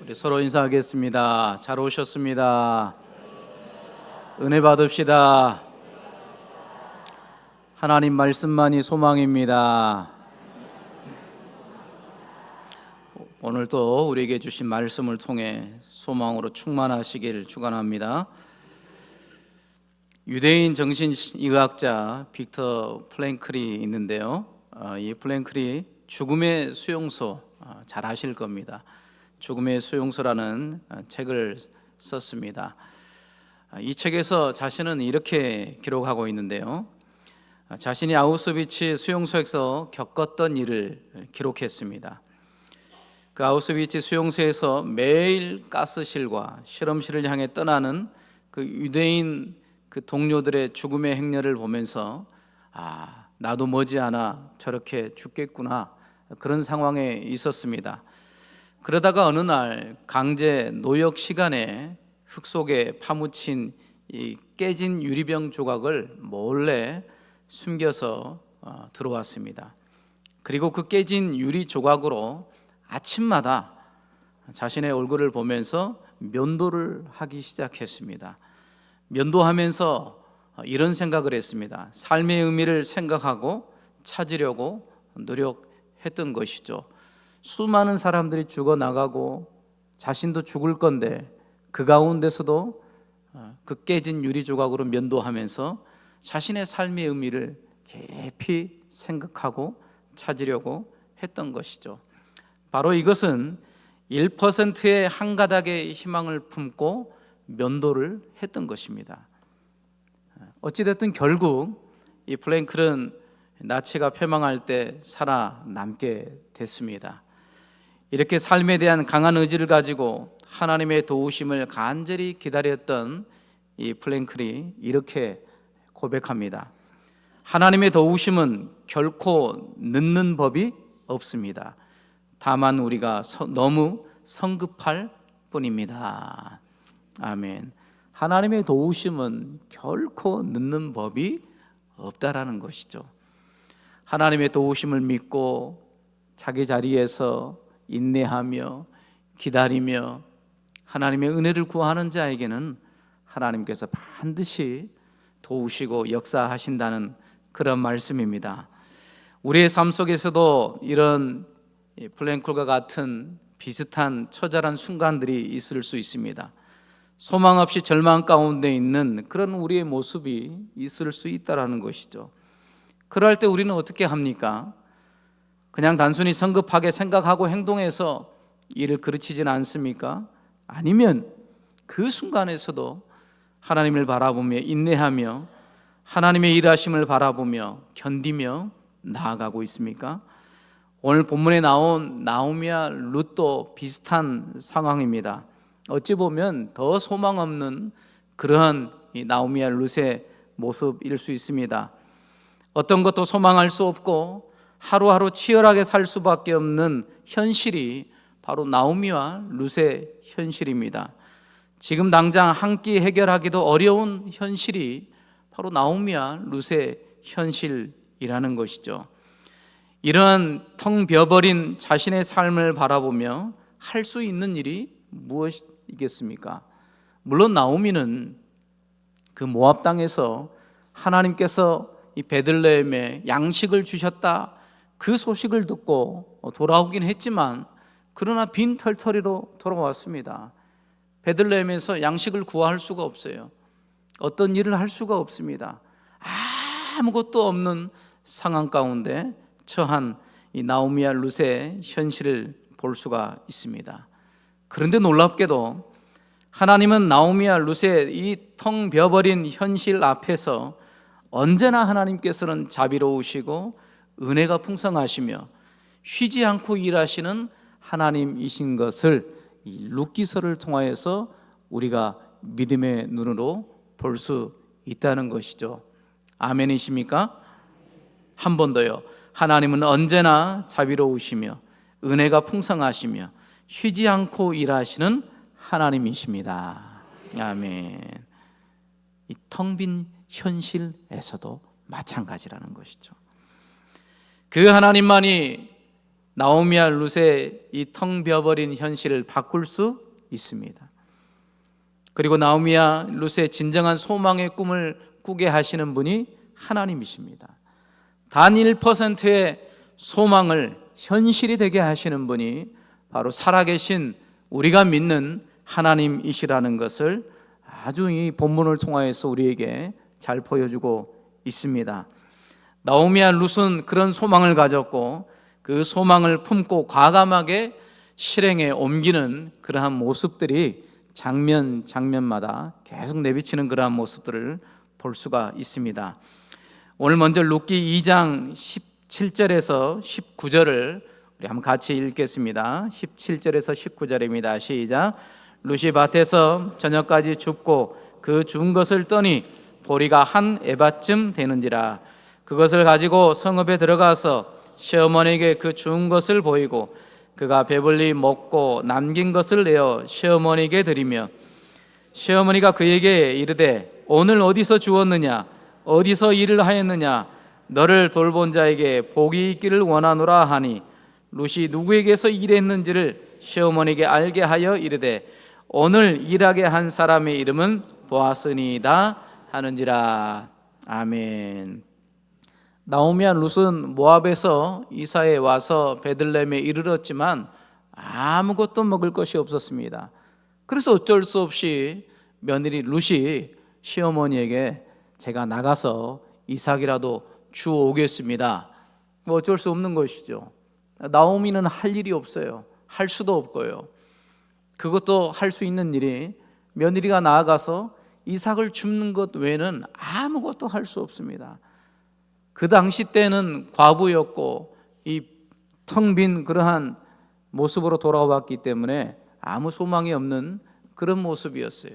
우리 서로 인사하겠습니다. 잘 오셨습니다. 은혜 받읍시다. 하나님 말씀만이 소망입니다. 오늘도 우리에게 주신 말씀을 통해 소망으로 충만하시길 축원합니다. 유대인 정신의학자 빅터 프랭클이 있는데요. 이 프랭클이 죽음의 수용소, 잘 아실 겁니다. 죽음의 수용소라는 책을 썼습니다. 이 책에서 자신은 이렇게 기록하고 있는데요. 자신이 아우슈비츠 수용소에서 겪었던 일을 기록했습니다. 그 아우슈비츠 수용소에서 매일 가스실과 실험실을 향해 떠나는 그 유대인 그 동료들의 죽음의 행렬을 보면서 나도 머지않아 저렇게 죽겠구나, 그런 상황에 있었습니다. 그러다가 어느 날 강제 노역 시간에 흙 속에 파묻힌 이 깨진 유리병 조각을 몰래 숨겨서 들어왔습니다. 그리고 그 깨진 유리 조각으로 아침마다 자신의 얼굴을 보면서 면도를 하기 시작했습니다. 면도하면서 이런 생각을 했습니다. 삶의 의미를 생각하고 찾으려고 노력했던 것이죠. 수많은 사람들이 죽어나가고 자신도 죽을 건데 그 가운데서도 그 깨진 유리 조각으로 면도하면서 자신의 삶의 의미를 깊이 생각하고 찾으려고 했던 것이죠. 바로 이것은 1%의 한 가닥의 희망을 품고 면도를 했던 것입니다. 어찌됐든 결국 이 프랭클은 나치가 패망할 때 살아남게 됐습니다. 이렇게 삶에 대한 강한 의지를 가지고 하나님의 도우심을 간절히 기다렸던 이 프랭클이 이렇게 고백합니다. 하나님의 도우심은 결코 늦는 법이 없습니다. 다만 우리가 너무 성급할 뿐입니다. 아멘. 하나님의 도우심은 결코 늦는 법이 없다라는 것이죠. 하나님의 도우심을 믿고 자기 자리에서 인내하며 기다리며 하나님의 은혜를 구하는 자에게는 하나님께서 반드시 도우시고 역사하신다는 그런 말씀입니다. 우리의 삶 속에서도 이런 프랭클과 같은 비슷한 처절한 순간들이 있을 수 있습니다. 소망 없이 절망 가운데 있는 그런 우리의 모습이 있을 수 있다는 것이죠. 그럴 때 우리는 어떻게 합니까? 그냥 단순히 성급하게 생각하고 행동해서 일을 그르치지는 않습니까? 아니면 그 순간에서도 하나님을 바라보며 인내하며 하나님의 일하심을 바라보며 견디며 나아가고 있습니까? 오늘 본문에 나온 나오미와 룻도 비슷한 상황입니다. 어찌 보면 더 소망 없는 그러한 나오미와 룻의 모습일 수 있습니다. 어떤 것도 소망할 수 없고 하루하루 치열하게 살 수밖에 없는 현실이 바로 나오미와 룻의 현실입니다. 지금 당장 한 끼 해결하기도 어려운 현실이 바로 나오미와 룻의 현실이라는 것이죠. 이런 텅 비어버린 자신의 삶을 바라보며 할 수 있는 일이 무엇이겠습니까? 물론 나오미는 그 모압 땅에서 하나님께서 이 베들레헴에 양식을 주셨다, 그 소식을 듣고 돌아오긴 했지만 그러나 빈털터리로 돌아왔습니다. 베들레헴에서 양식을 구할 수가 없어요. 어떤 일을 할 수가 없습니다. 아무것도 없는 상황 가운데 처한 이 나오미와 룻의 현실을 볼 수가 있습니다. 그런데 놀랍게도 하나님은 나오미와 룻의 이 텅 비어버린 현실 앞에서 언제나 하나님께서는 자비로우시고 은혜가 풍성하시며 쉬지 않고 일하시는 하나님이신 것을 이 룻기서를 통하여서 우리가 믿음의 눈으로 볼 수 있다는 것이죠. 아멘이십니까? 한 번 더요. 하나님은 언제나 자비로우시며 은혜가 풍성하시며 쉬지 않고 일하시는 하나님이십니다. 아멘. 이 텅 빈 현실에서도 마찬가지라는 것이죠. 그 하나님만이 나오미와 룻의 이 텅 비어버린 현실을 바꿀 수 있습니다. 그리고 나오미와 룻의 진정한 소망의 꿈을 꾸게 하시는 분이 하나님이십니다. 단 1%의 소망을 현실이 되게 하시는 분이 바로 살아계신 우리가 믿는 하나님이시라는 것을 아주 이 본문을 통하여서 우리에게 잘 보여주고 있습니다. 나오미와 룻은 그런 소망을 가졌고 그 소망을 품고 과감하게 실행에 옮기는 그러한 모습들이 장면마다 계속 내비치는 그러한 모습들을 볼 수가 있습니다. 오늘 먼저 룻기 2장 17절에서 19절을 우리 한번 같이 읽겠습니다. 17절에서 19절입니다. 시작. 룻이 밭에서 저녁까지 줍고 그 준 것을 떠니 보리가 한 에바쯤 되는지라. 그것을 가지고 성읍에 들어가서 시어머니에게 그 준 것을 보이고 그가 배불리 먹고 남긴 것을 내어 시어머니에게 드리며 시어머니가 그에게 이르되 오늘 어디서 주었느냐 어디서 일을 하였느냐 너를 돌본 자에게 복이 있기를 원하노라 하니 룻이 누구에게서 일했는지를 시어머니에게 알게 하여 이르되 오늘 일하게 한 사람의 이름은 보아스니이다 하는지라. 아멘. 나오미와 룻은 모압에서 이사에 와서 베들레헴에 이르렀지만 아무것도 먹을 것이 없었습니다. 그래서 어쩔 수 없이 며느리 룻이 시어머니에게 제가 나가서 이삭이라도 주오겠습니다. 어쩔 수 없는 것이죠. 나오미는 할 일이 없어요. 할 수도 없고요. 그것도 할 수 있는 일이 며느리가 나아가서 이삭을 줍는 것 외에는 아무것도 할 수 없습니다. 그 당시 때는 과부였고 이 텅 빈 그러한 모습으로 돌아왔기 때문에 아무 소망이 없는 그런 모습이었어요.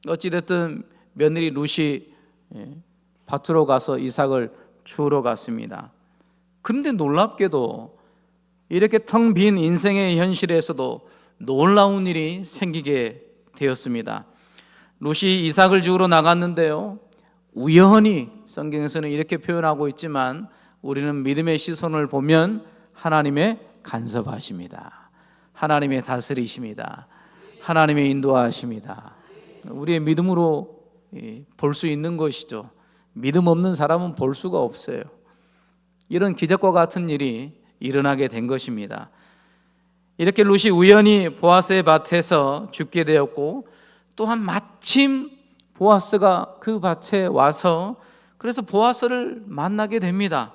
어찌됐든 며느리 룻이 밭으로 가서 이삭을 주우러 갔습니다. 그런데 놀랍게도 이렇게 텅 빈 인생의 현실에서도 놀라운 일이 생기게 되었습니다. 룻이 이삭을 주우러 나갔는데요, 우연히 성경에서는 이렇게 표현하고 있지만 우리는 믿음의 시선을 보면 하나님의 간섭하십니다. 하나님의 다스리십니다. 하나님의 인도하십니다. 우리의 믿음으로 볼 수 있는 것이죠. 믿음 없는 사람은 볼 수가 없어요. 이런 기적과 같은 일이 일어나게 된 것입니다. 이렇게 룻이 우연히 보아스의 밭에서 죽게 되었고 또한 마침 보아스가 그 밭에 와서 그래서 보아스를 만나게 됩니다.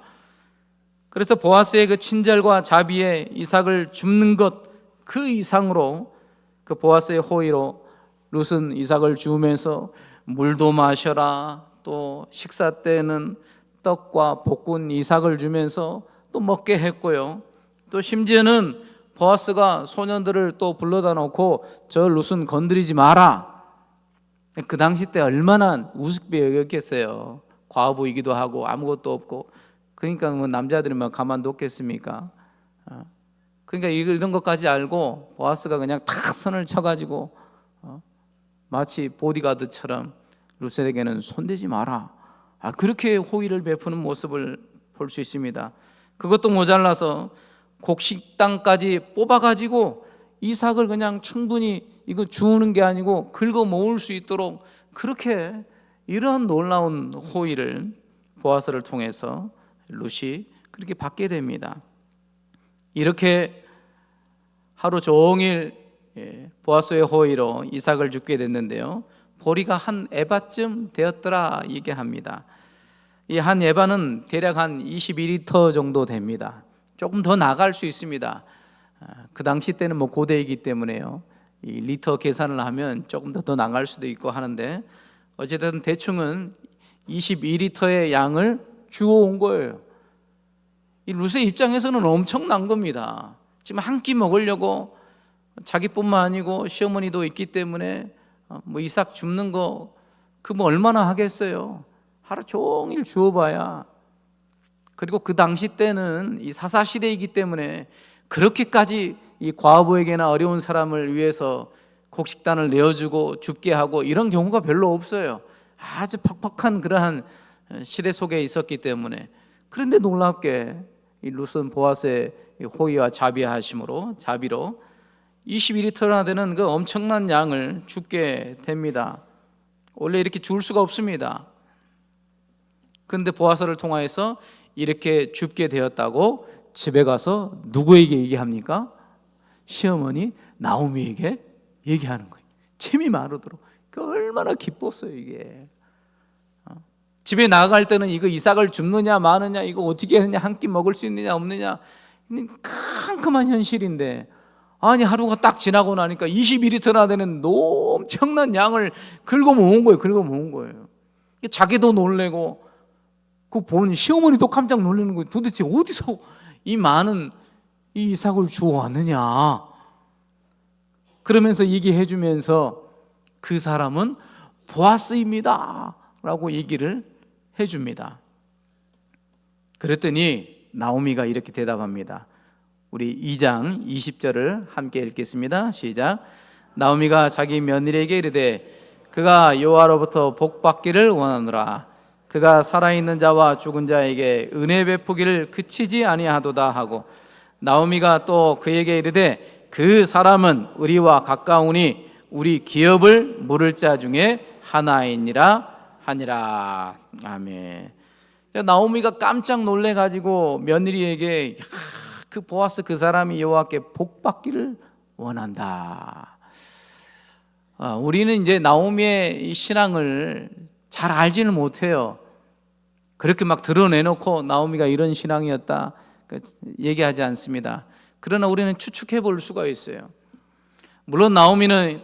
그래서 보아스의 그 친절과 자비에 이삭을 줍는 것 그 이상으로 그 보아스의 호의로 룻은 이삭을 주우면서 물도 마셔라, 또 식사 때는 떡과 볶은 이삭을 주면서 또 먹게 했고요. 또 심지어는 보아스가 소년들을 또 불러다 놓고 저 룻은 건드리지 마라. 그 당시 때 얼마나 우습게 여겼겠어요. 과부이기도 하고 아무것도 없고. 그러니까 뭐 남자들이 뭐 가만뒀겠습니까? 그러니까 이런 것까지 알고 보아스가 그냥 탁 선을 쳐가지고 마치 보디가드처럼 룻에게는 손대지 마라. 그렇게 호의를 베푸는 모습을 볼 수 있습니다. 그것도 모자라서 곡식당까지 뽑아가지고 이삭을 그냥 충분히 이거 주우는 게 아니고 긁어 모을 수 있도록 그렇게 이러한 놀라운 호의를 보아스를 통해서 룻이 그렇게 받게 됩니다. 이렇게 하루 종일 보아스의 호의로 이삭을 줍게 됐는데요, 보리가 한 에바쯤 되었더라 얘기합니다. 이 한 에바는 대략 한 22리터 정도 됩니다. 조금 더 나갈 수 있습니다. 그 당시 때는 뭐 고대이기 때문에요, 이 리터 계산을 하면 조금 더 나갈 수도 있고 하는데 어쨌든 대충은 22리터의 양을 주워온 거예요. 이 룻의 입장에서는 엄청난 겁니다. 지금 한 끼 먹으려고 자기뿐만 아니고 시어머니도 있기 때문에 뭐 이삭 줍는 거 그 뭐 얼마나 하겠어요. 하루 종일 주워봐야. 그리고 그 당시 때는 이 사사시대이기 때문에 그렇게까지 이 과부에게나 어려운 사람을 위해서 곡식단을 내어주고 줍게 하고 이런 경우가 별로 없어요. 아주 퍽퍽한 그러한 시대 속에 있었기 때문에. 그런데 놀랍게 이 룻은 보아스의 호의와 자비로 21리터나 되는 그 엄청난 양을 줍게 됩니다. 원래 이렇게 줄 수가 없습니다. 그런데 보아스를 통하여서 이렇게 줍게 되었다고 집에 가서 누구에게 얘기합니까? 시어머니 나오미에게 얘기하는 거예요. 침이 마르도록. 얼마나 기뻤어요 이게. 집에 나갈 때는 이거 이삭을 줍느냐 마느냐, 이거 어떻게 하느냐, 한 끼 먹을 수 있느냐 없느냐, 캄캄한 현실인데, 아니 하루가 딱 지나고 나니까 21리터나 되는 엄청난 양을 긁어 모은 거예요. 자기도 놀래고 그 본 시어머니도 깜짝 놀라는 거예요. 도대체 어디서 이 많은 이 이삭을 주워왔느냐. 그러면서 얘기해 주면서 그 사람은 보아스입니다 라고 얘기를 해줍니다. 그랬더니 나오미가 이렇게 대답합니다. 우리 2장 20절을 함께 읽겠습니다. 시작. 나오미가 자기 며느리에게 이르되 그가 여호와로부터 복받기를 원하노라. 그가 살아있는 자와 죽은 자에게 은혜 베푸기를 그치지 아니하도다 하고, 나오미가 또 그에게 이르되 그 사람은 우리와 가까우니 우리 기업을 물을 자 중에 하나이니라 하니라. 아멘. 나오미가 깜짝 놀래가지고 며느리에게 그 보아스 그 사람이 여호와께 복받기를 원한다. 우리는 이제 나오미의 이 신앙을 잘 알지는 못해요. 그렇게 막 드러내놓고 나오미가 이런 신앙이었다 얘기하지 않습니다. 그러나 우리는 추측해 볼 수가 있어요. 물론 나오미는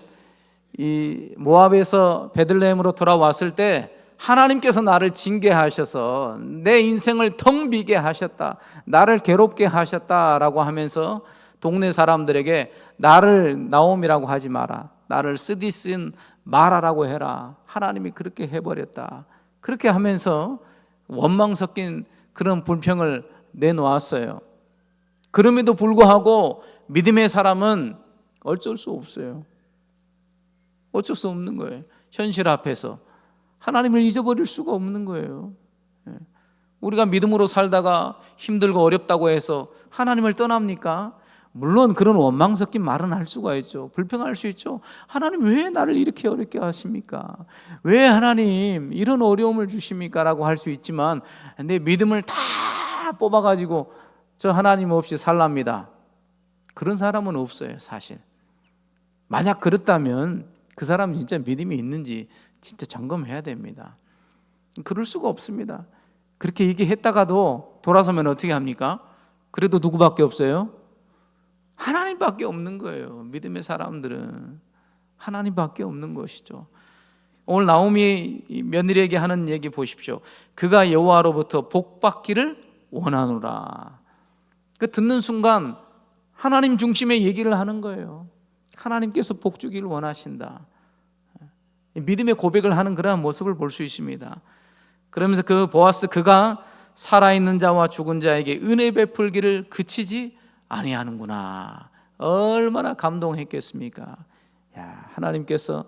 이 모압에서 베들레헴으로 돌아왔을 때 하나님께서 나를 징계하셔서 내 인생을 텅 비게 하셨다, 나를 괴롭게 하셨다라고 하면서 동네 사람들에게 나를 나오미라고 하지 마라, 나를 쓰디쓴 마라라고 해라, 하나님이 그렇게 해버렸다, 그렇게 하면서 원망 섞인 그런 불평을 내놓았어요. 그럼에도 불구하고 믿음의 사람은 어쩔 수 없어요. 어쩔 수 없는 거예요. 현실 앞에서 하나님을 잊어버릴 수가 없는 거예요. 우리가 믿음으로 살다가 힘들고 어렵다고 해서 하나님을 떠납니까? 물론 그런 원망 섞인 말은 할 수가 있죠. 불평할 수 있죠. 하나님 왜 나를 이렇게 어렵게 하십니까? 왜 하나님 이런 어려움을 주십니까? 라고 할 수 있지만, 내 믿음을 다 뽑아가지고 저 하나님 없이 살랍니다, 그런 사람은 없어요. 사실 만약 그렇다면 그 사람 진짜 믿음이 있는지 진짜 점검해야 됩니다. 그럴 수가 없습니다. 그렇게 얘기했다가도 돌아서면 어떻게 합니까? 그래도 누구밖에 없어요? 하나님밖에 없는 거예요. 믿음의 사람들은 하나님밖에 없는 것이죠. 오늘 나오미 며느리에게 하는 얘기 보십시오. 그가 여호와로부터 복받기를 원하노라. 그 듣는 순간 하나님 중심의 얘기를 하는 거예요. 하나님께서 복 주기를 원하신다. 믿음의 고백을 하는 그러한 모습을 볼 수 있습니다. 그러면서 그 보아스 그가 살아있는 자와 죽은 자에게 은혜 베풀기를 그치지 아니하는구나. 얼마나 감동했겠습니까? 하나님께서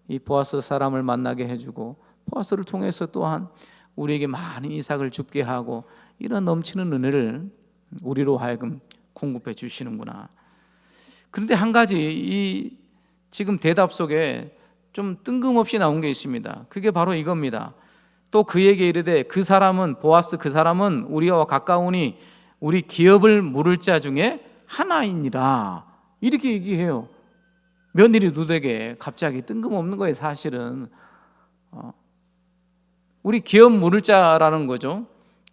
이 보아스 사람을 만나게 해주고 보아스를 통해서 또한 우리에게 많은 이삭을 줍게 하고 이런 넘치는 은혜를 우리로 하여금 공급해 주시는구나. 그런데 한 가지 이 지금 대답 속에 좀 뜬금없이 나온 게 있습니다. 그게 바로 이겁니다. 또 그에게 이르되 그 사람은 보아스 그 사람은 우리와 가까우니 우리 기업을 물을 자 중에 하나이니라. 이렇게 얘기해요. 며느리 룻에게 갑자기 뜬금없는 거예요. 사실은 우리 기업 물을 자라는 거죠.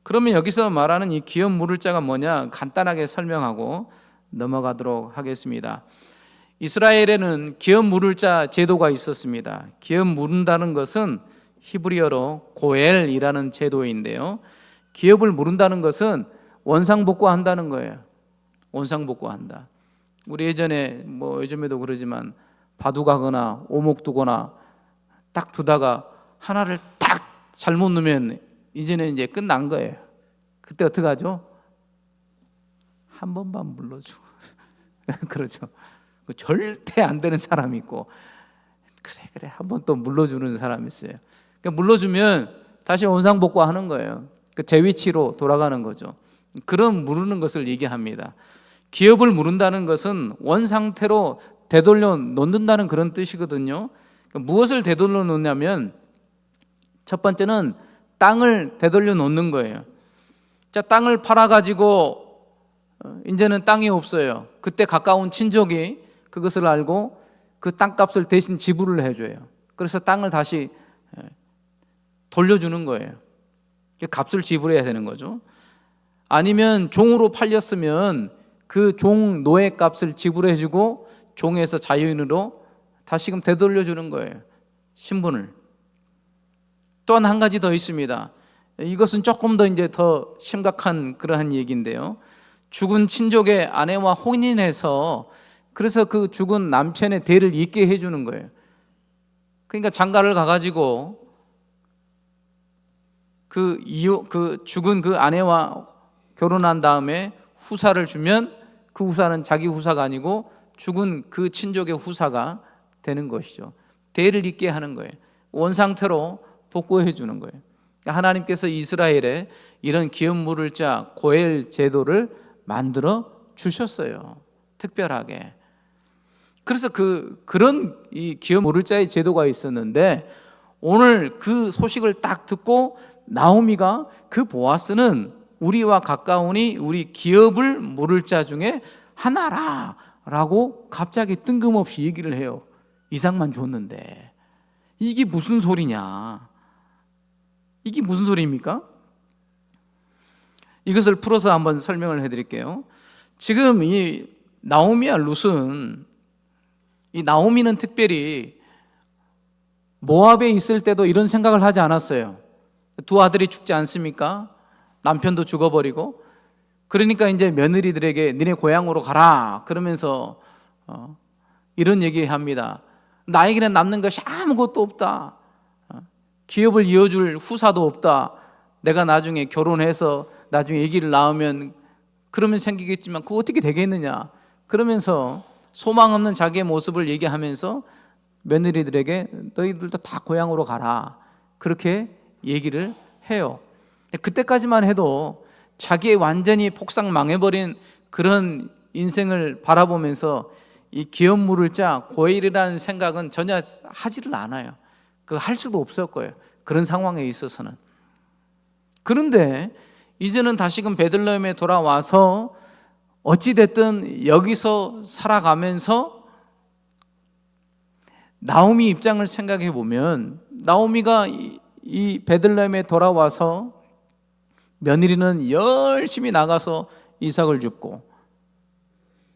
그러면 여기서 말하는 이 기업 물을 자가 뭐냐 간단하게 설명하고 넘어가도록 하겠습니다. 이스라엘에는 기업 물을 자 제도가 있었습니다. 기업 물은다는 것은 히브리어로 고엘이라는 제도인데요, 기업을 물은다는 것은 원상복구한다는 거예요. 원상복구한다. 우리 예전에 요즘에도 그러지만 바둑하거나 오목 두거나 딱 두다가 하나를 딱 잘못 넣으면 이제는 이제 끝난 거예요. 그때 어떻게 하죠? 한 번만 물러주고 그렇죠. 절대 안 되는 사람이 있고, 그래 한 번 또 물러주는 사람이 있어요. 그러니까 물러주면 다시 원상복구하는 거예요. 제 위치로 돌아가는 거죠. 그런 무르는 것을 얘기합니다. 기업을 무른다는 것은 원상태로 되돌려 놓는다는 그런 뜻이거든요. 무엇을 되돌려 놓냐면 첫 번째는 땅을 되돌려 놓는 거예요. 자, 땅을 팔아가지고 이제는 땅이 없어요. 그때 가까운 친족이 그것을 알고 그 땅값을 대신 지불을 해줘요. 그래서 땅을 다시 돌려주는 거예요. 값을 지불해야 되는 거죠. 아니면 종으로 팔렸으면 그 종 노예 값을 지불해주고 종에서 자유인으로 다시금 되돌려주는 거예요. 신분을. 또한 한 가지 더 있습니다. 이것은 조금 더 이제 더 심각한 그러한 얘기인데요. 죽은 친족의 아내와 혼인해서 그래서 그 죽은 남편의 대를 잇게 해주는 거예요. 그러니까 장가를 가가지고 그 죽은 그 아내와 결혼한 다음에 후사를 주면 그 후사는 자기 후사가 아니고 죽은 그 친족의 후사가 되는 것이죠. 대를 잇게 하는 거예요. 원상태로 복구해 주는 거예요. 하나님께서 이스라엘에 이런 기업 물을 자 고엘 제도를 만들어 주셨어요. 특별하게. 그래서 그런 이 기업 물을 자의 제도가 있었는데 오늘 그 소식을 딱 듣고 나오미가 그 보아스는 우리와 가까우니 우리 기업을 물을 자 중에 하나라 라고 갑자기 뜬금없이 얘기를 해요. 이삭만 줬는데 이게 무슨 소리냐? 이게 무슨 소리입니까? 이것을 풀어서 한번 설명을 해드릴게요. 지금 이 나오미와 룻은 이 나오미는 특별히 모압에 있을 때도 이런 생각을 하지 않았어요. 두 아들이 죽지 않습니까? 남편도 죽어버리고 그러니까 이제 며느리들에게 니네 고향으로 가라 그러면서 이런 얘기합니다. 나에게는 남는 것이 아무것도 없다. 기업을 이어줄 후사도 없다. 내가 나중에 결혼해서 나중에 아기를 낳으면 그러면 생기겠지만 그거 어떻게 되겠느냐. 그러면서 소망 없는 자기의 모습을 얘기하면서 며느리들에게 너희들도 다 고향으로 가라. 그렇게 얘기를 해요. 그때까지만 해도 자기의 완전히 폭삭 망해버린 그런 인생을 바라보면서 이 기업 물을 자 고엘이라는 생각은 전혀 하지를 않아요. 그거 할 수도 없을 거예요. 그런 상황에 있어서는. 그런데 이제는 다시금 베들레헴에 돌아와서 어찌됐든 여기서 살아가면서 나오미 입장을 생각해 보면 나오미가 이 베들레헴에 돌아와서 며느리는 열심히 나가서 이삭을 줍고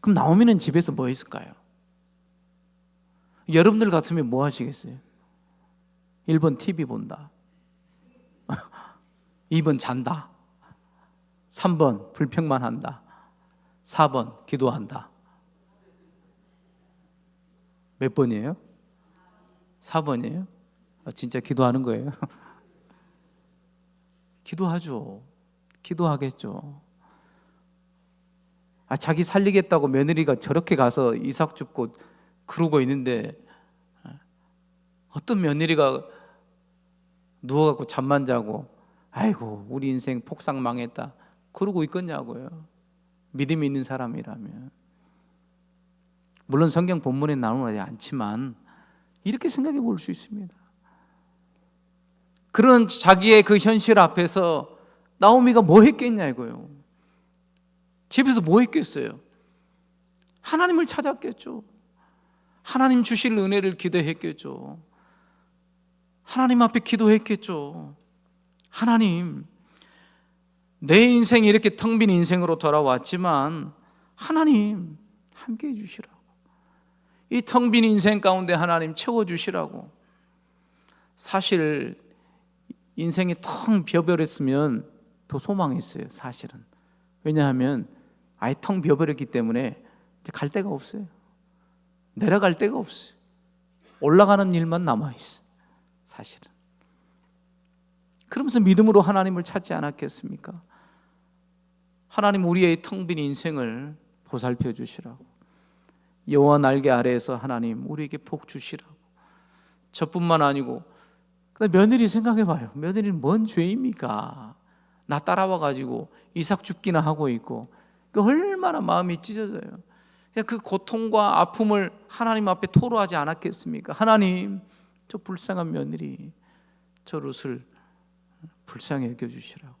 그럼 나오미는 집에서 뭐 했을까요? 여러분들 같으면 뭐 하시겠어요? 1번 TV 본다 2번 잔다 3번 불평만 한다 4번 기도한다. 몇 번이에요? 4번이에요? 진짜 기도하는 거예요? 기도하죠. 기도하겠죠. 자기 살리겠다고 며느리가 저렇게 가서 이삭 줍고 그러고 있는데 어떤 며느리가 누워갖고 잠만 자고 아이고 우리 인생 폭삭 망했다 그러고 있겠냐고요. 믿음이 있는 사람이라면. 물론 성경 본문에 나오지 않지만 이렇게 생각해 볼 수 있습니다. 그런 자기의 그 현실 앞에서 나오미가 뭐 했겠냐 이거예요. 집에서 뭐 했겠어요? 하나님을 찾았겠죠. 하나님 주실 은혜를 기대했겠죠. 하나님 앞에 기도했겠죠. 하나님, 내 인생이 이렇게 텅 빈 인생으로 돌아왔지만 하나님 함께 해주시라고. 이 텅 빈 인생 가운데 하나님 채워주시라고. 사실 인생이 텅 비어버렸으면 더 소망했어요. 사실은. 왜냐하면 아예 텅 비어버렸기 때문에 이제 갈 데가 없어요. 내려갈 데가 없어요. 올라가는 일만 남아있어요. 사실은. 그러면서 믿음으로 하나님을 찾지 않았겠습니까? 하나님 우리의 텅 빈 인생을 보살펴 주시라고. 여호와 날개 아래에서 하나님 우리에게 복 주시라고. 저뿐만 아니고 며느리 생각해 봐요. 며느리는 뭔 죄입니까? 나 따라와 가지고 이삭 죽기나 하고 있고, 그 얼마나 마음이 찢어져요. 그 고통과 아픔을 하나님 앞에 토로하지 않았겠습니까? 하나님, 저 불쌍한 며느리, 저 룻을 불쌍히 여겨주시라고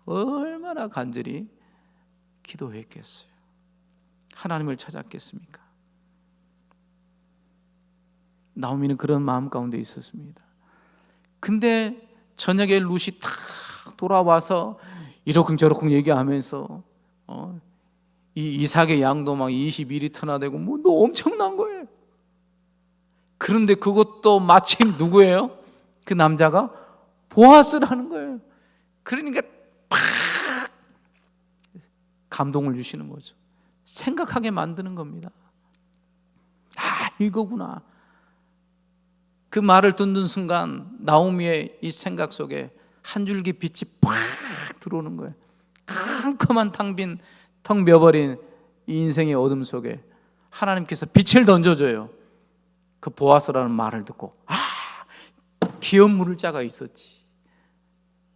얼마나 간절히 기도했겠어요. 하나님을 찾았겠습니까? 나오미는 그런 마음 가운데 있었습니다. 근데 저녁에 룻이 탁 돌아와서 이러쿵저러쿵 얘기하면서 이 이삭의 양도 막 21리터나 되고 뭐 너 엄청난 거예요. 그런데 그것도 마침 누구예요? 그 남자가 보아스라는 거예요. 그러니까 팍 감동을 주시는 거죠. 생각하게 만드는 겁니다. 아, 이거구나. 그 말을 듣는 순간 나오미의 이 생각 속에 한 줄기 빛이 팍 들어오는 거예요. 캄캄한 텅 비어버린 이 인생의 어둠 속에 하나님께서 빛을 던져줘요. 그 보아스라는 말을 듣고, 아, 기업 물을 자가 있었지.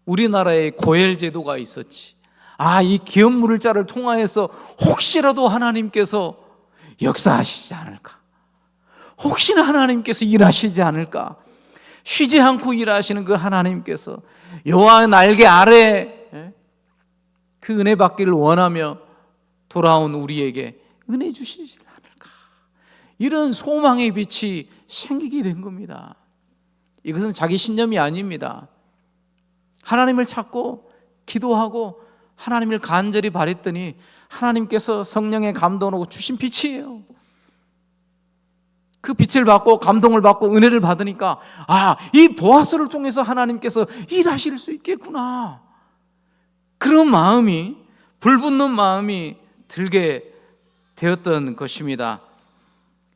우리나라에 고엘 제도가 있었지. 아, 이 기업 물을 자를 통하여서 혹시라도 하나님께서 역사하시지 않을까, 혹시나 하나님께서 일하시지 않을까, 쉬지 않고 일하시는 그 하나님께서 여호와의 날개 아래 그 은혜 받기를 원하며 돌아온 우리에게 은혜 주시지 않을까, 이런 소망의 빛이 생기게 된 겁니다. 이것은 자기 신념이 아닙니다. 하나님을 찾고 기도하고 하나님을 간절히 바랬더니 하나님께서 성령의 감동으로 주신 빛이에요. 그 빛을 받고 감동을 받고 은혜를 받으니까, 아, 이 보아스를 통해서 하나님께서 일하실 수 있겠구나, 그런 마음이, 불붙는 마음이 들게 되었던 것입니다.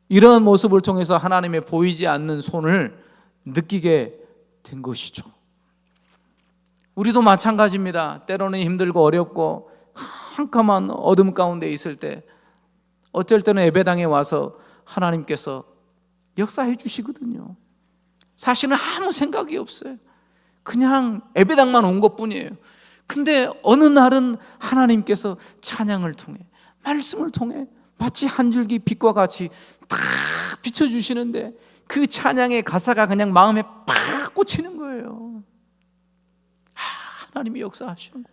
이런 모습을 통해서 하나님의 보이지 않는 손을 느끼게 된 것이죠. 우리도 마찬가지입니다. 때로는 힘들고 어렵고 캄캄한 어둠 가운데 있을 때 어쩔 때는 예배당에 와서 하나님께서 역사해 주시거든요. 사실은 아무 생각이 없어요. 그냥 예배당만 온 것뿐이에요. 근데 어느 날은 하나님께서 찬양을 통해, 말씀을 통해 마치 한 줄기 빛과 같이 탁 비춰주시는데 그 찬양의 가사가 그냥 마음에 팍 꽂히는 거예요. 하나님이 역사하시는구나,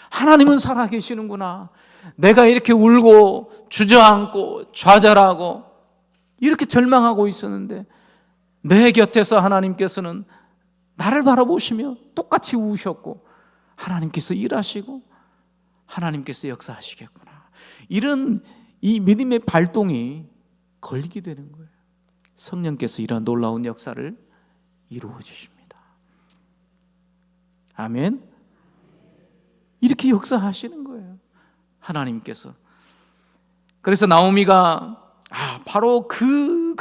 하나님은 살아계시는구나, 내가 이렇게 울고 주저앉고 좌절하고 이렇게 절망하고 있었는데 내 곁에서 하나님께서는 나를 바라보시며 똑같이 우셨고 하나님께서 일하시고 하나님께서 역사하시겠구나, 이런 이 믿음의 발동이 걸리게 되는 거예요. 성령께서 이런 놀라운 역사를 이루어 주십니다. 아멘. 이렇게 역사하시는 거예요, 하나님께서. 그래서 나오미가 바로 그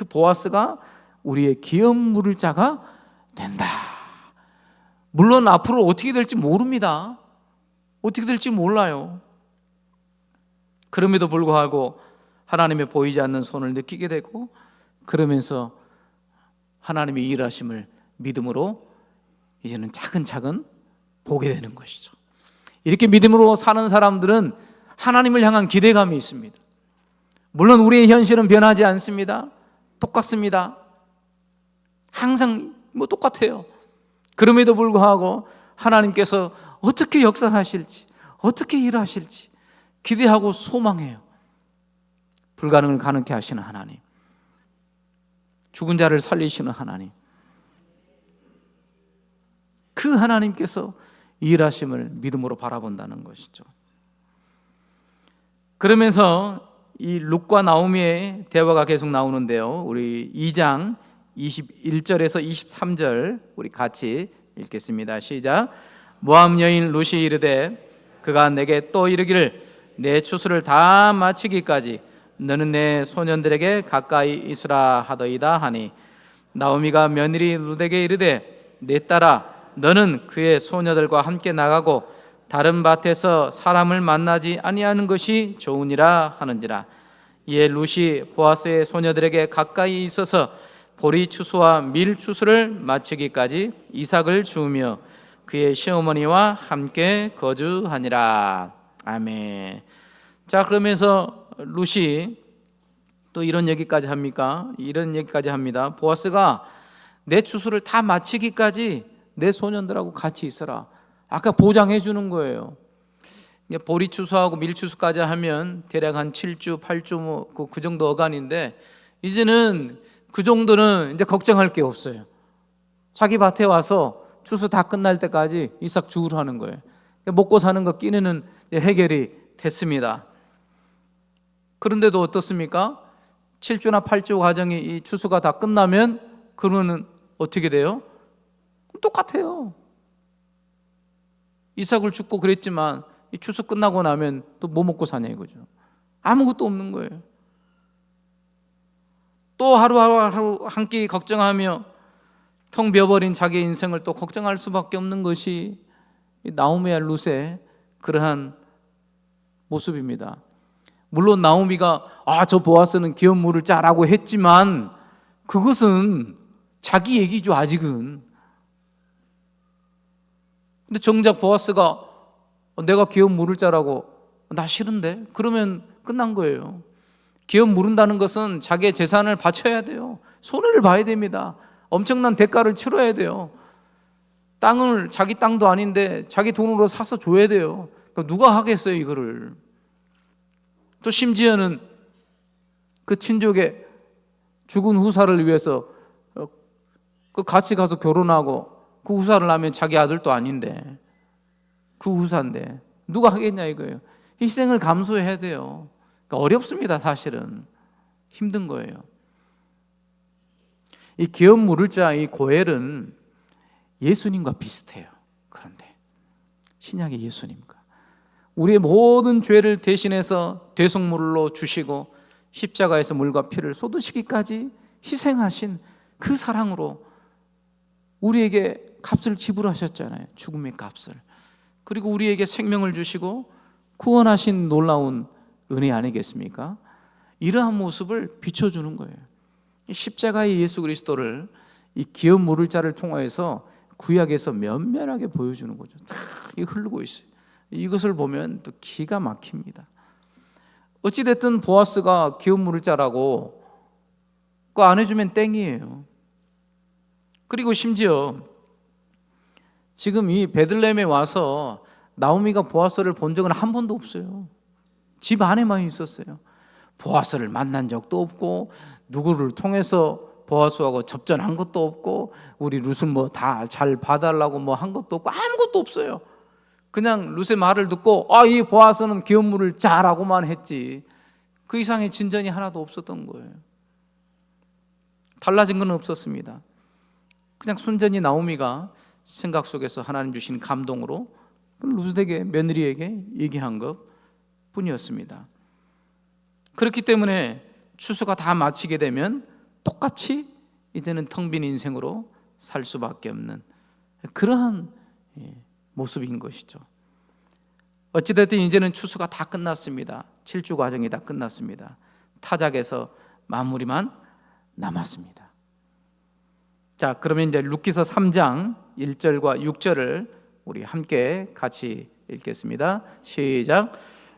보아스가 우리의 기업 물을 자가 된다. 물론 앞으로 어떻게 될지 모릅니다. 어떻게 될지 몰라요. 그럼에도 불구하고 하나님의 보이지 않는 손을 느끼게 되고, 그러면서 하나님의 일하심을 믿음으로 이제는 차근차근 보게 되는 것이죠. 이렇게 믿음으로 사는 사람들은 하나님을 향한 기대감이 있습니다. 물론 우리의 현실은 변하지 않습니다. 똑같습니다. 항상 똑같아요. 그럼에도 불구하고 하나님께서 어떻게 역사하실지, 어떻게 일하실지 기대하고 소망해요. 불가능을 가능케 하시는 하나님, 죽은 자를 살리시는 하나님, 그 하나님께서 일하심을 믿음으로 바라본다는 것이죠. 그러면서 이 룻과 나오미의 대화가 계속 나오는데요, 우리 2장 21절에서 23절 우리 같이 읽겠습니다. 시작. 모압 여인 룻이 이르되 그가 내게 또 이르기를 내 추수를 다 마치기까지 너는 내 소년들에게 가까이 있으라 하더이다 하니, 나오미가 며느리 룻에게 이르되 내 딸아 너는 그의 소녀들과 함께 나가고 다른 밭에서 사람을 만나지 아니하는 것이 좋으니라 하는지라. 이에 룻이 보아스의 소녀들에게 가까이 있어서 보리 추수와 밀 추수를 마치기까지 이삭을 주우며 그의 시어머니와 함께 거주하니라. 아멘. 자, 그러면서 룻이 또 이런 얘기까지 합니까? 이런 얘기까지 합니다. 보아스가 내 추수를 다 마치기까지 내 소년들하고 같이 있어라. 아까 보장해 주는 거예요. 보리 추수하고 밀 추수까지 하면 대략 한 7주, 8주 그 정도 어간인데, 이제는 그 정도는 이제 걱정할 게 없어요. 자기 밭에 와서 추수 다 끝날 때까지 이삭 주우러 하는 거예요. 먹고 사는 거 끼니는 해결이 됐습니다. 그런데도 어떻습니까? 7주나 8주 과정이 이 추수가 다 끝나면 그러면 어떻게 돼요? 똑같아요. 이삭을 죽고 그랬지만 이 추수 끝나고 나면 또 뭐 먹고 사냐 이거죠. 아무것도 없는 거예요. 또 하루하루 한 끼 걱정하며 텅 비어버린 자기 인생을 또 걱정할 수밖에 없는 것이 나오미와 룻의 그러한 모습입니다. 물론 나오미가 저 보아스는 기업 물을 짜라고 했지만 그것은 자기 얘기죠, 아직은. 근데 정작 보아스가 내가 기업 물을 짜라고, 나 싫은데? 그러면 끝난 거예요. 기업 물은다는 것은 자기의 재산을 바쳐야 돼요. 손해를 봐야 됩니다. 엄청난 대가를 치러야 돼요. 땅을 자기 땅도 아닌데 자기 돈으로 사서 줘야 돼요. 그러니까 누가 하겠어요, 이거를. 또 심지어는 그 친족의 죽은 후사를 위해서 같이 가서 결혼하고 그 후사를 낳으면 자기 아들도 아닌데 그 후사인데 누가 하겠냐 이거예요. 희생을 감수해야 돼요. 그러니까 어렵습니다. 사실은 힘든 거예요. 이 기업 물을 자 이 고엘은 예수님과 비슷해요. 그런데 신약의 예수님과 우리의 모든 죄를 대신해서 대속물로 주시고 십자가에서 물과 피를 쏟으시기까지 희생하신 그 사랑으로 우리에게 값을 지불하셨잖아요. 죽음의 값을. 그리고 우리에게 생명을 주시고 구원하신 놀라운 은혜 아니겠습니까? 이러한 모습을 비춰주는 거예요. 십자가의 예수 그리스도를 이 기업 물을 자를 통하여서 구약에서 면면하게 보여주는 거죠. 다 흐르고 있어요. 이것을 보면 또 기가 막힙니다. 어찌됐든 보아스가 기업 물을 자라고 그거 안 해주면 땡이에요. 그리고 심지어 지금 이 베들레헴에 와서 나오미가 보아스를 본 적은 한 번도 없어요. 집 안에만 있었어요. 보아스를 만난 적도 없고 누구를 통해서 보아스하고 접전한 것도 없고 우리 룻은 뭐 다 잘 봐달라고 뭐 한 것도 없고 아무것도 없어요. 그냥 룻의 말을 듣고 이 보아스는 기업 물을 자라고만 했지 그 이상의 진전이 하나도 없었던 거예요. 달라진 건 없었습니다. 그냥 순전히 나오미가 생각 속에서 하나님 주신 감동으로 룻에게 며느리에게 얘기한 것 뿐이었습니다. 그렇기 때문에 추수가 다 마치게 되면 똑같이 이제는 텅 빈 인생으로 살 수밖에 없는 그러한 모습인 것이죠. 어찌됐든 이제는 추수가 다 끝났습니다. 7주 과정이 다 끝났습니다. 타작에서 마무리만 남았습니다. 자, 그러면 이제 룻기서 3장 1절과 6절을 우리 함께 같이 읽겠습니다. 시작.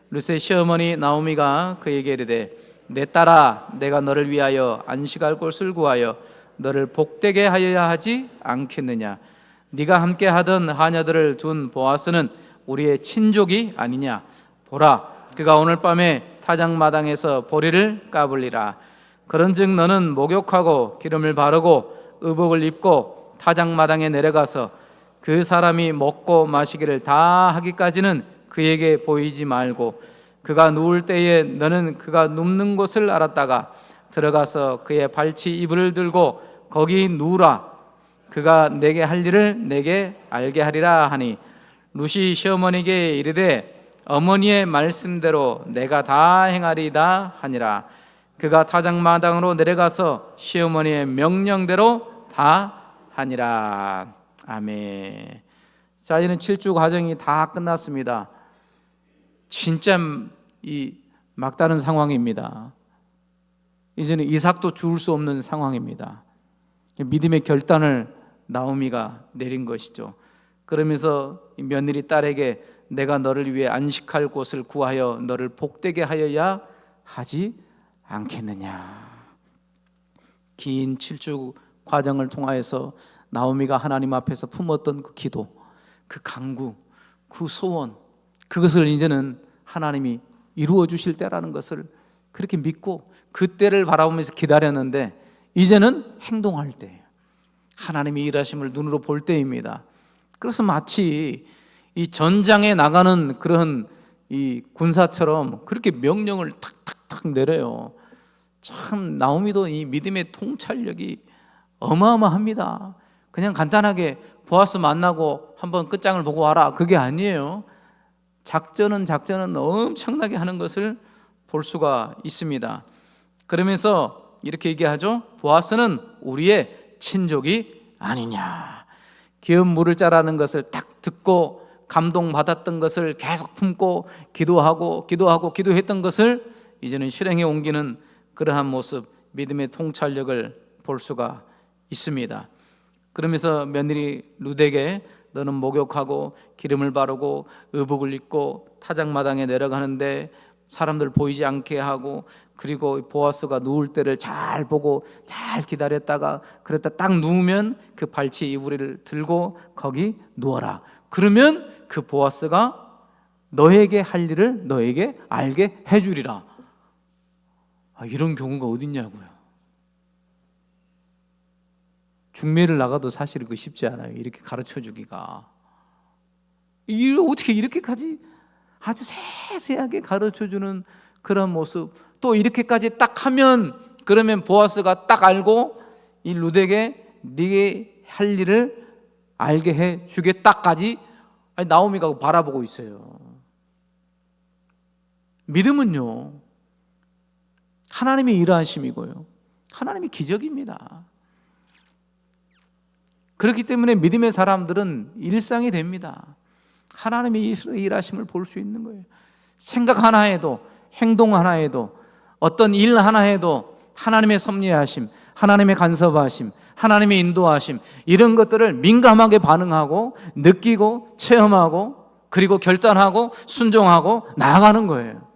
룻의 시어머니 나오미가 그에게 이르되 내 딸아 내가 너를 위하여 안식할 곳을 구하여 너를 복되게 하여야 하지 않겠느냐. 네가 함께 하던 하녀들을 둔 보아스는 우리의 친족이 아니냐. 보라 그가 오늘 밤에 타작마당에서 보리를 까불리라. 그런즉 너는 목욕하고 기름을 바르고 의복을 입고 타작마당에 내려가서 그 사람이 먹고 마시기를 다 하기까지는 그에게 보이지 말고 그가 누울 때에 너는 그가 눕는 곳을 알았다가 들어가서 그의 발치 이불을 들고 거기 누우라. 그가 내게 할 일을 내게 알게 하리라 하니 룻이 시어머니에게 이르되 어머니의 말씀대로 내가 다 행하리이다 하니라. 그가 타작마당으로 내려가서 시어머니의 명령대로 다 하니라. 아멘. 자, 이제는 7주 과정이 다 끝났습니다. 진짜 이 막다른 상황입니다. 이제는 이삭도 죽을 수 없는 상황입니다. 믿음의 결단을 나오미가 내린 것이죠. 그러면서 이 며느리 딸에게 내가 너를 위해 안식할 곳을 구하여 너를 복되게 하여야 하지 않겠느냐. 긴 7주 과정을 통하여서 나오미가 하나님 앞에서 품었던 그 기도, 그 간구, 그 소원, 그것을 이제는 하나님이 이루어 주실 때라는 것을 그렇게 믿고 그 때를 바라보면서 기다렸는데 이제는 행동할 때예요. 하나님이 일하심을 눈으로 볼 때입니다. 그래서 마치 이 전장에 나가는 그런 이 군사처럼 그렇게 명령을 탁탁탁 내려요. 참 나오미도 이 믿음의 통찰력이 어마어마합니다. 그냥 간단하게 보아스 만나고 한번 끝장을 보고 와라, 그게 아니에요. 작전은 엄청나게 하는 것을 볼 수가 있습니다. 그러면서 이렇게 얘기하죠. 보아스는 우리의 친족이 아니냐. 기업 물을 자라는 것을 딱 듣고 감동받았던 것을 계속 품고 기도했던 것을 이제는 실행에 옮기는 그러한 모습, 믿음의 통찰력을 볼 수가 있습니다. 그러면서 며느리 룻에게 너는 목욕하고 기름을 바르고 의복을 입고 타작마당에 내려가는데 사람들 보이지 않게 하고, 그리고 보아스가 누울 때를 잘 보고 잘 기다렸다가 그랬다 딱 누우면 그 발치 이불을 들고 거기 누워라. 그러면 그 보아스가 너에게 할 일을 너에게 알게 해주리라. 이런 경우가 어딨냐고요. 중매를 나가도 사실 그 쉽지 않아요. 이렇게 가르쳐 주기가. 어떻게 이렇게까지 아주 세세하게 가르쳐 주는 그런 모습, 또 이렇게까지 딱 하면 그러면 보아스가 딱 알고 이 룻에게 네게 할 일을 알게 해 주겠다까지 나오미가 바라보고 있어요. 믿음은요, 하나님의 일하심이고요, 하나님의 기적입니다. 그렇기 때문에 믿음의 사람들은 일상이 됩니다. 하나님의 일하심을 볼 수 있는 거예요. 생각 하나에도, 행동 하나에도, 어떤 일 하나에도 하나님의 섭리하심, 하나님의 간섭하심, 하나님의 인도하심, 이런 것들을 민감하게 반응하고 느끼고 체험하고 그리고 결단하고 순종하고 나아가는 거예요.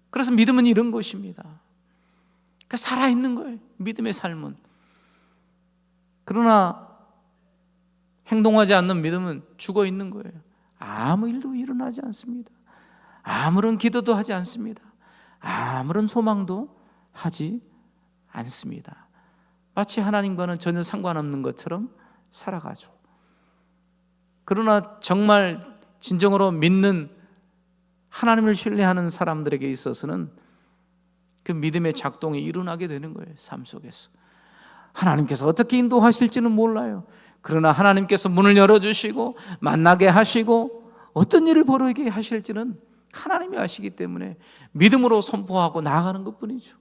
그래서 믿음은 이런 것입니다. 그러니까 살아있는 거예요, 믿음의 삶은. 그러나 행동하지 않는 믿음은 죽어 있는 거예요. 아무 일도 일어나지 않습니다. 아무런 기도도 하지 않습니다. 아무런 소망도 하지 않습니다. 마치 하나님과는 전혀 상관없는 것처럼 살아가죠. 그러나 정말 진정으로 믿는, 하나님을 신뢰하는 사람들에게 있어서는 그 믿음의 작동이 일어나게 되는 거예요. 삶 속에서 하나님께서 어떻게 인도하실지는 몰라요. 그러나 하나님께서 문을 열어주시고 만나게 하시고 어떤 일을 벌이게 하실지는 하나님이 아시기 때문에 믿음으로 선포하고 나아가는 것뿐이죠.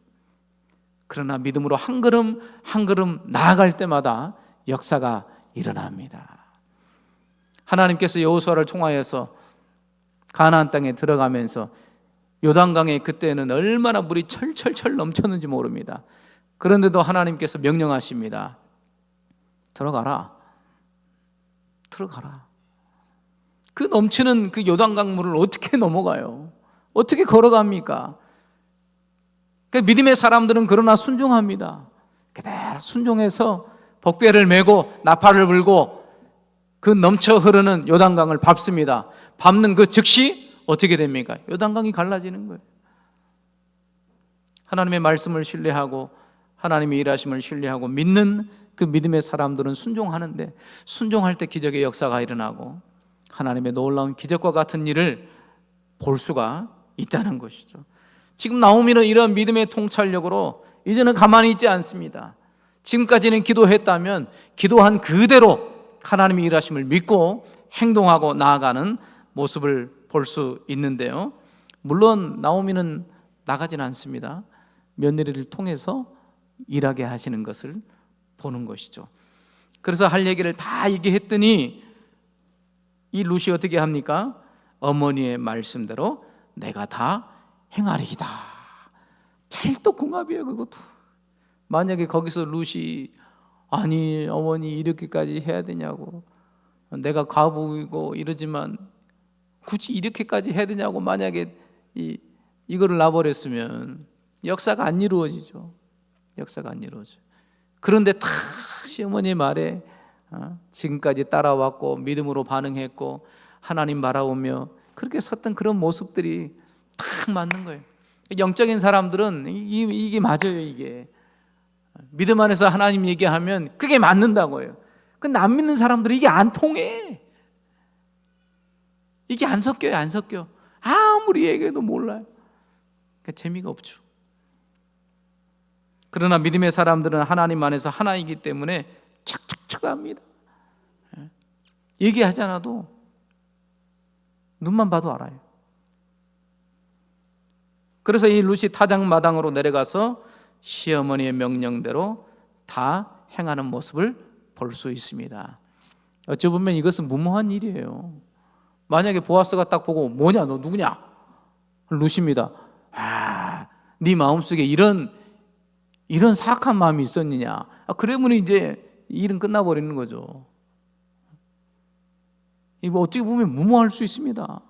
그러나 믿음으로 한 걸음 한 걸음 나아갈 때마다 역사가 일어납니다. 하나님께서 여호수아를 통하여서 가나안 땅에 들어가면서 요단강에 그때는 얼마나 물이 철철철 넘쳤는지 모릅니다. 그런데도 하나님께서 명령하십니다. 들어가라. 그 넘치는 그 요단강 물을 어떻게 넘어가요? 어떻게 걸어갑니까? 그러니까 믿음의 사람들은 그러나 순종합니다. 그대로 순종해서 복배를 메고 나팔을 불고 그 넘쳐 흐르는 요단강을 밟습니다. 밟는 그 즉시 어떻게 됩니까? 요단강이 갈라지는 거예요. 하나님의 말씀을 신뢰하고 하나님의 일하심을 신뢰하고 믿는 그 믿음의 사람들은 순종하는데, 순종할 때 기적의 역사가 일어나고 하나님의 놀라운 기적과 같은 일을 볼 수가 있다는 것이죠. 지금 나오미는 이런 믿음의 통찰력으로 이제는 가만히 있지 않습니다. 지금까지는 기도했다면 기도한 그대로 하나님의 일하심을 믿고 행동하고 나아가는 모습을 볼 수 있는데요, 물론 나오미는 나가진 않습니다. 며느리를 통해서 일하게 하시는 것을 보는 것이죠. 그래서 할 얘기를 다 얘기했더니 이 룻이 어떻게 합니까? 어머니의 말씀대로 내가 다 행하리이다. 찰떡궁합이에요. 그것도 만약에 거기서 룻이 아니 어머니 이렇게까지 해야 되냐고, 내가 과부이고 이러지만 굳이 이렇게까지 해야 되냐고 만약에 이거를 놔버렸으면 역사가 안 이루어지죠. 역사가 안 이루어져요. 그런데 다 시어머니 말에 지금까지 따라왔고 믿음으로 반응했고 하나님 바라보며 그렇게 섰던 그런 모습들이 딱 맞는 거예요. 영적인 사람들은 이게 맞아요. 이게 믿음 안에서 하나님 얘기하면 그게 맞는다고요. 근데 안 믿는 사람들은 이게 안 통해. 이게 안 섞여요. 안 섞여. 아무리 얘기해도 몰라요. 그러니까 재미가 없죠. 그러나 믿음의 사람들은 하나님 안에서 하나이기 때문에 착착착 합니다. 얘기하지 않아도 눈만 봐도 알아요. 그래서 이 룻이 타작마당으로 내려가서 시어머니의 명령대로 다 행하는 모습을 볼 수 있습니다. 어찌 보면 이것은 무모한 일이에요. 만약에 보아스가 딱 보고 뭐냐 너 누구냐? 룻입니다. 네 마음속에 이런 사악한 마음이 있었느냐? 그러면 이제 일은 끝나버리는 거죠. 이거 어떻게 보면 무모할 수 있습니다.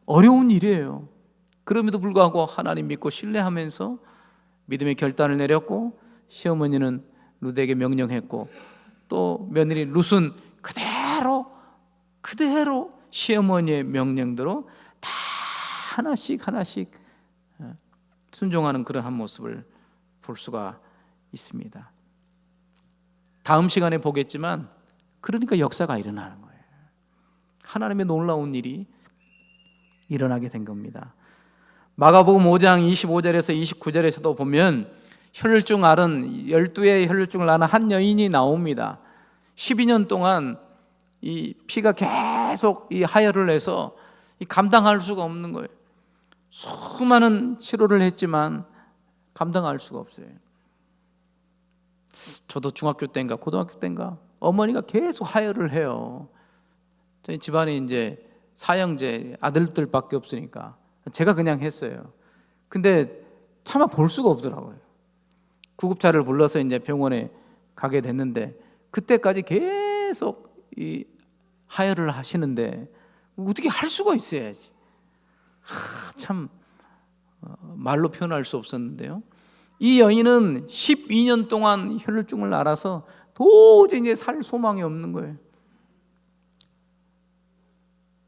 어려운 일이에요. 그럼에도 불구하고 하나님 믿고 신뢰하면서 믿음의 결단을 내렸고 시어머니는 룻에게 명령했고 또 며느리 룻은 그대로 시어머니의 명령대로 다 하나씩 순종하는 그러한 모습을 볼 수가 있습니다. 다음 시간에 보겠지만 그러니까 역사가 일어나는 거예요. 하나님의 놀라운 일이 일어나게 된 겁니다. 마가복음 5장 25절에서 29절에서도 보면 혈루증 앓은 12의 혈루증을 앓은 한 여인이 나옵니다. 12년 동안 이 피가 계속 이 하혈을 해서 감당할 수가 없는 거예요. 수많은 치료를 했지만 감당할 수가 없어요. 저도 중학교 때인가 고등학교 때인가 어머니가 계속 하혈을 해요. 저희 집안에 이제 사형제 아들들밖에 없으니까 제가 그냥 했어요. 근데 차마 볼 수가 없더라고요. 구급차를 불러서 이제 병원에 가게 됐는데 그때까지 계속 이 하혈을 하시는데 어떻게 할 수가 있어야지. 참 말로 표현할 수 없었는데요. 이 여인은 12년 동안 혈루증을 앓아서 도저히 이제 살 소망이 없는 거예요.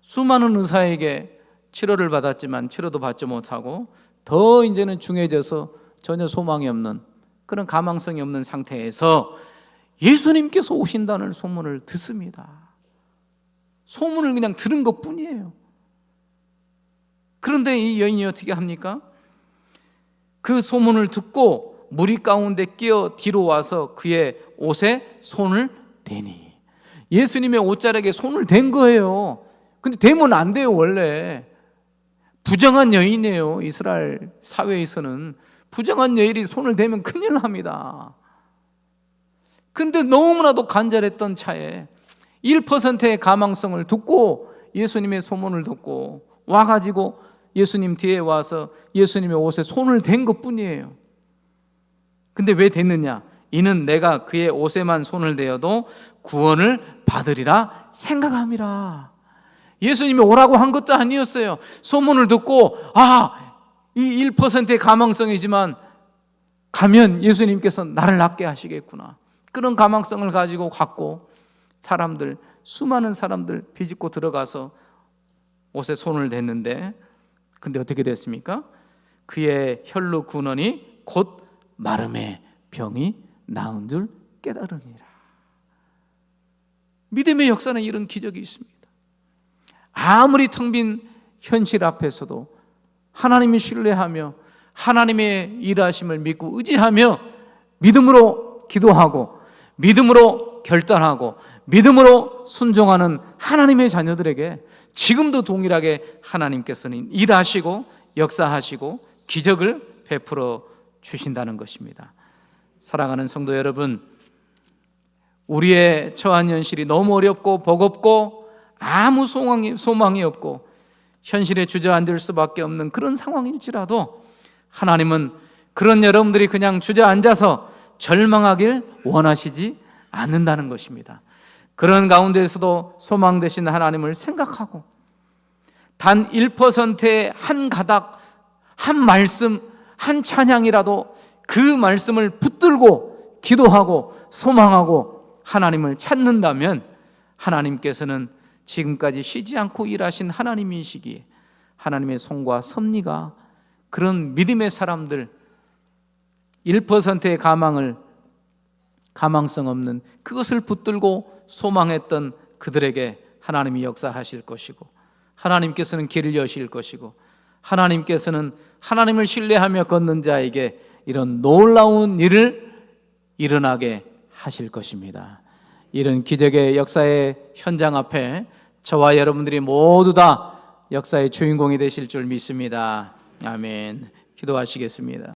수많은 의사에게 치료를 받았지만 치료도 받지 못하고 더 이제는 중해져서 전혀 소망이 없는 그런 가망성이 없는 상태에서 예수님께서 오신다는 소문을 듣습니다. 소문을 그냥 들은 것뿐이에요. 그런데 이 여인이 어떻게 합니까? 그 소문을 듣고 무리 가운데 끼어 뒤로 와서 그의 옷에 손을 대니 예수님의 옷자락에 손을 댄 거예요. 근데 대면 안 돼요. 원래 부정한 여인이에요. 이스라엘 사회에서는 부정한 여인이 손을 대면 큰일 납니다. 근데 너무나도 간절했던 차에 1%의 가망성을 듣고 예수님의 소문을 듣고 와가지고 예수님 뒤에 와서 예수님의 옷에 손을 댄 것뿐이에요. 근데 왜 됐느냐? 이는 내가 그의 옷에만 손을 대어도 구원을 받으리라 생각함이라. 예수님이 오라고 한 것도 아니었어요. 소문을 듣고 이 1%의 가망성이지만 가면 예수님께서 나를 낫게 하시겠구나. 그런 가망성을 가지고 갔고 수많은 사람들 비집고 들어가서 옷에 손을 댔는데 근데 어떻게 됐습니까? 그의 혈루 근원이 곧 마름의 병이 나은 줄 깨달으니라. 믿음의 역사는 이런 기적이 있습니다. 아무리 텅 빈 현실 앞에서도 하나님을 신뢰하며 하나님의 일하심을 믿고 의지하며 믿음으로 기도하고 믿음으로 결단하고 믿음으로 순종하는 하나님의 자녀들에게 지금도 동일하게 하나님께서는 일하시고 역사하시고 기적을 베풀어 주신다는 것입니다. 사랑하는 성도 여러분, 우리의 처한 현실이 너무 어렵고 버겁고 아무 소망이 없고 현실에 주저앉을 수밖에 없는 그런 상황일지라도 하나님은 그런 여러분들이 그냥 주저앉아서 절망하길 원하시지 않는다는 것입니다. 그런 가운데에서도 소망 되신 하나님을 생각하고 단 1%의 한 가닥, 한 말씀, 한 찬양이라도 그 말씀을 붙들고 기도하고 소망하고 하나님을 찾는다면 하나님께서는 지금까지 쉬지 않고 일하신 하나님이시기에 하나님의 손과 섭리가 그런 믿음의 사람들 1%의 가망성 없는 그것을 붙들고 소망했던 그들에게 하나님이 역사하실 것이고 하나님께서는 길을 여실 것이고 하나님께서는 하나님을 신뢰하며 걷는 자에게 이런 놀라운 일을 일어나게 하실 것입니다. 이런 기적의 역사의 현장 앞에 저와 여러분들이 모두 다 역사의 주인공이 되실 줄 믿습니다. 아멘. 기도하시겠습니다.